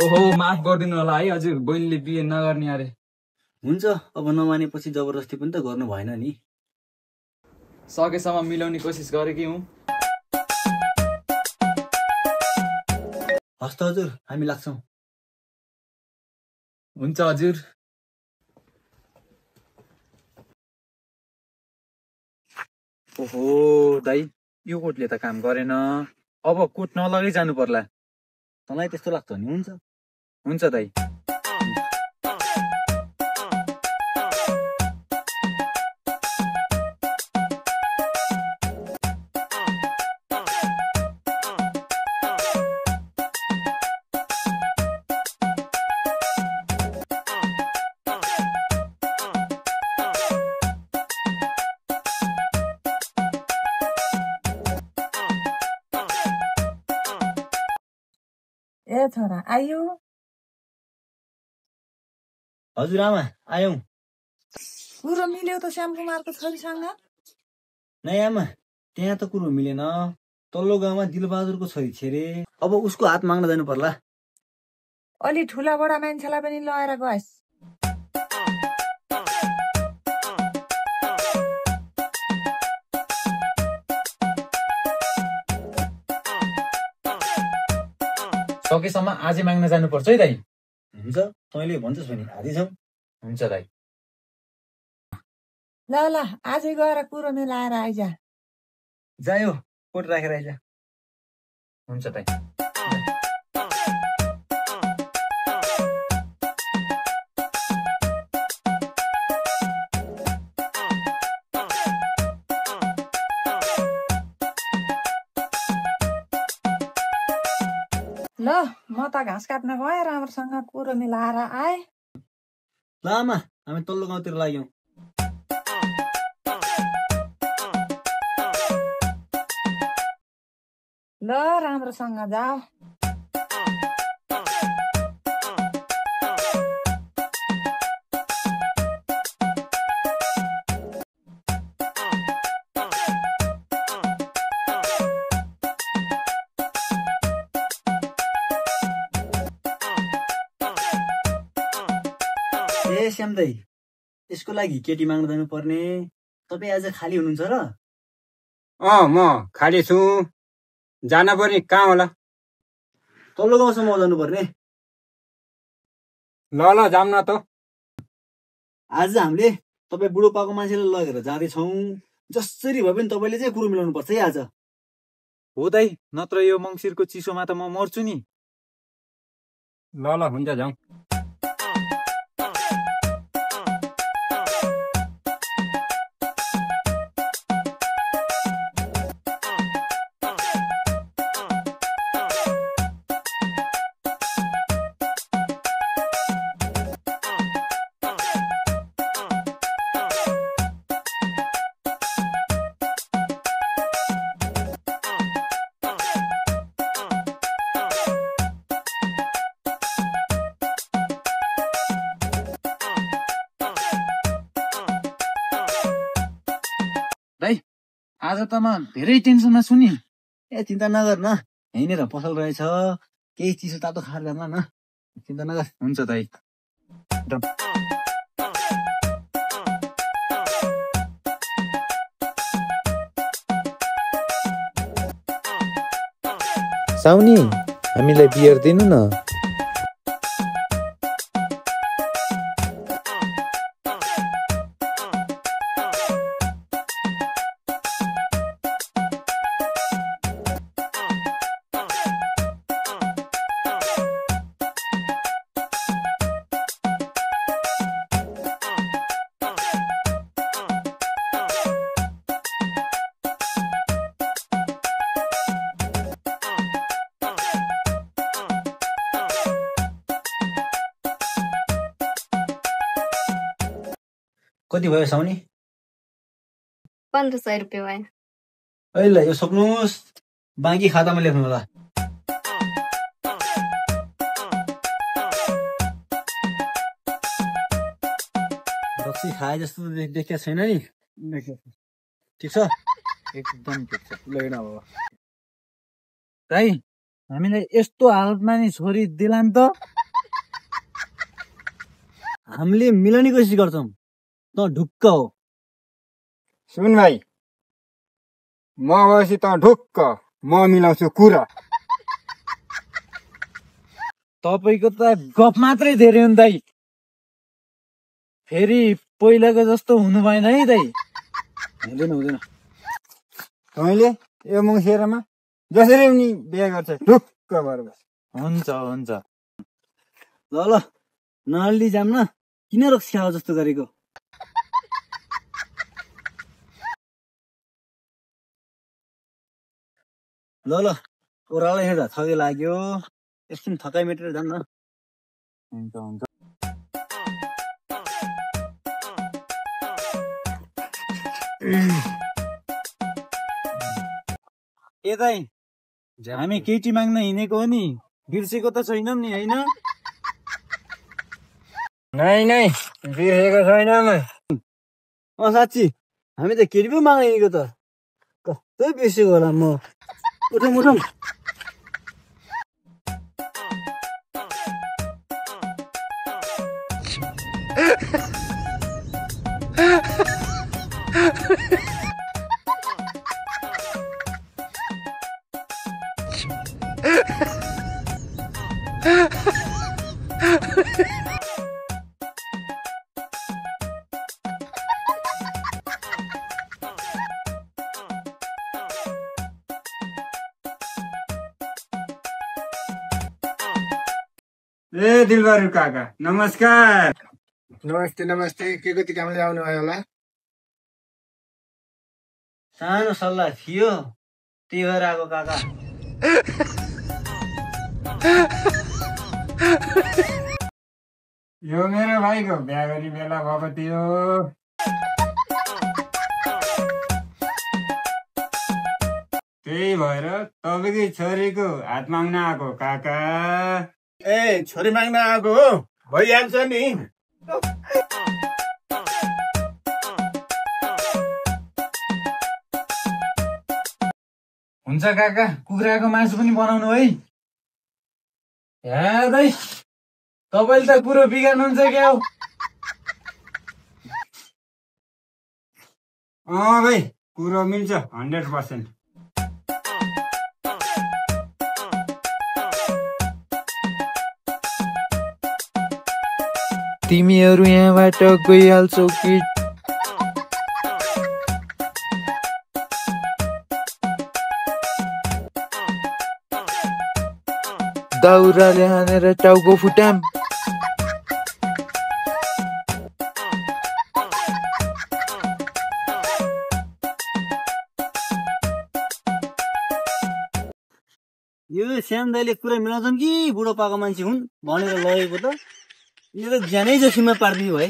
ओहो माफ गरिदिनु होला है हजुर, बहिनीले बिहे नगर्ने अरे। हुन्छ, अब नमानेपछि जबरजस्ती पनि त गर्नु भएन नि। सकेसम्म मिलाउने कोसिस गरेकी हुँ। हस् त हजुर, हामी लाग्छौँ। हुन्छ हजुर। ओहो दाइ, यो कोटले त काम गरेन, अब कोट नलगै जानु पर्ला। तँलाई त्यस्तो लाग्छ नि? हुन्छ हुन्छ दाइ। ए छोरा आयौ? हजुर आमा आयौँ। कुरो मिल्यो त श्यामकुमारको छोरीसँग? नै आमा, त्यहाँ त कुरो मिलेन। तल्लो गाउँमा दिलबहादुरको छोरी छेरे, अब उसको हात माग्न जानु पर्ला। अलि ठुला बडा मान्छेलाई पनि लगाएर गएस्। सकेसम्म आजै माग्न जानुपर्छ है दाइ। हुन्छ, तैँले भन्छस् भने आधी छौँ। हुन्छ दाइ। ल ल आजै गएर कुरो मिलाएर आइज। जायो, कोट राखेर आइज। हुन्छ दाइ। ल म त घाँस काट्न गएँ, राम्रोसँग कुरो मिलाएर आए। ल आमा, हामी तल्लो गाउँतिर लाग्यौँ। ल राम्रोसँग जाऊ। ए श्याम दाइ, यसको लागि केटी माग्न जानु पर्ने। तपाईँ आज खाली हुनुहुन्छ र? म खाली छु। जान पर्ने कहाँ होला? तल्लो गाउँसम्म जानु पर्ने। ल जाऊँ न त। आज हामीले तपाईँ बुढोपाको मान्छेलाई लगेर जाँदैछौँ। जसरी भए पनि तपाईँले चाहिँ कुरो मिलाउनु पर्छ है आज। हो दाइ, नत्र यो मङ्सिरको चिसोमा त म मर्छु नि। ल हुन्छ जाउँ। दाइ, आज त म धेरै टेन्सनमा छु नि। ए चिन्ता नगर न, यहीँनिर पसल रहेछ, केही चिसो तातो खाएर जान्ला न, चिन्ता नगर। हुन्छ दाइ। साउनी, हामीलाई बियर दिनु न। कति भयो साउनी? 1500 रुपियाँ भयो। अहिले यो सक्नुहोस्, बाँकी खातामा लेख्नु होला। रक्सी खाए जस्तो देखेको छैन नि। ठिक छ? एकदम ठिक छ। ल अब दाइ, हामीलाई यस्तो हालतमा नि छोरी दिला नि त हामीले मिलाउने कोसिस गर्छौँ त ढुक्क हो सुन भाइ म भएपछि त ढुक्क म मिलाउँछु कुरा तपाईँको त गफ मात्रै धेरै हुन् दाइ फेरि पहिलाको जस्तो हुनु भएन है दाइ हुँदैन तैँले यो मुसेरमा जसरी पनि बिहे गर्छ ढुक्क भएर बस हुन्छ हुन्छ ल नहल्ली जाम न किन रक्स्याओ जस्तो गरेको ल ओह्रालो हेर्दा थकै लाग्यो एकछिन थकाइ मेटेर जाम न हुन्छ हुन्छ ए दाइ हामी केटी माग्न हिँडेको हो नि बिर्सेको त छैनौँ नि होइन नै बिर्सेको छैन म साँच्ची हामी त केटी पो माग्न हिँडेको त कस्तै बिर्सेको होला म उठौँ ए दिलबहादुर काका नमस्कार नमस्ते के कति कामले आउनु भयो होला सानो सल्लाह थियो त्यही भएर आएको काका यो मेरो भाइको बिहा गर्ने बेला भएको थियो त्यही भएर तपाईँकै छोरीको हात माग्न आएको काका ए छोरी माग्न आएको हो भइहाल्छ नि हुन्छ काका कुखुराको मासु पनि बनाउनु है दाइ तपाईँले त कुरो बिगार्नुहुन्छ क्या हो भाइ कुरो मिल्छ 100%। तिमीहरू यहाँबाट गइहाल्छौ कि दाउराले हानेर टाउको फुटाम यो श्याम दाइले कुरा मिलाउँछन् कि बुढो पाएको मान्छे हुन् भनेर लगेको त यो त ज्यानै जोखिममा पारिदियो है